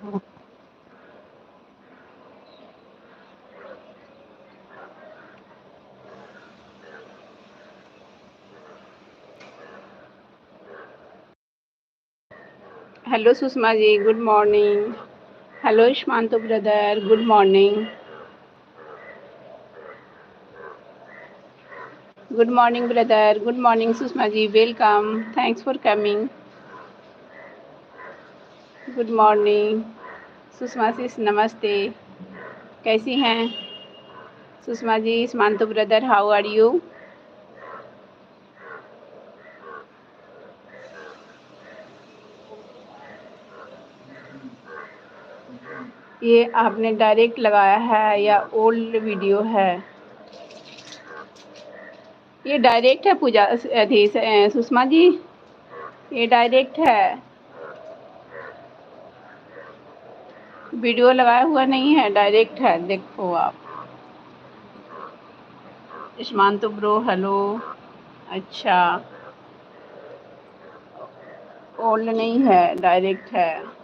Hello Sushma ji, good morning. Hello Ishmanto brother, good morning. Good morning brother, good morning Sushma ji, welcome, thanks for coming. Good morning Sushma sis, नमस्ते, कैसी हैं Sushma ji? Ishmanto brother, how are you? ये आपने direct लगाया है या ओल्ड वीडियो है? ये डायरेक्ट है पूजा अथी सुषमा जी, ये डायरेक्ट है, वीडियो लगाया हुआ नहीं है, डायरेक्ट है, देखो आप। ईशमांतो ब्रो, हेलो। अच्छा, ओल्ड नहीं है, डायरेक्ट है।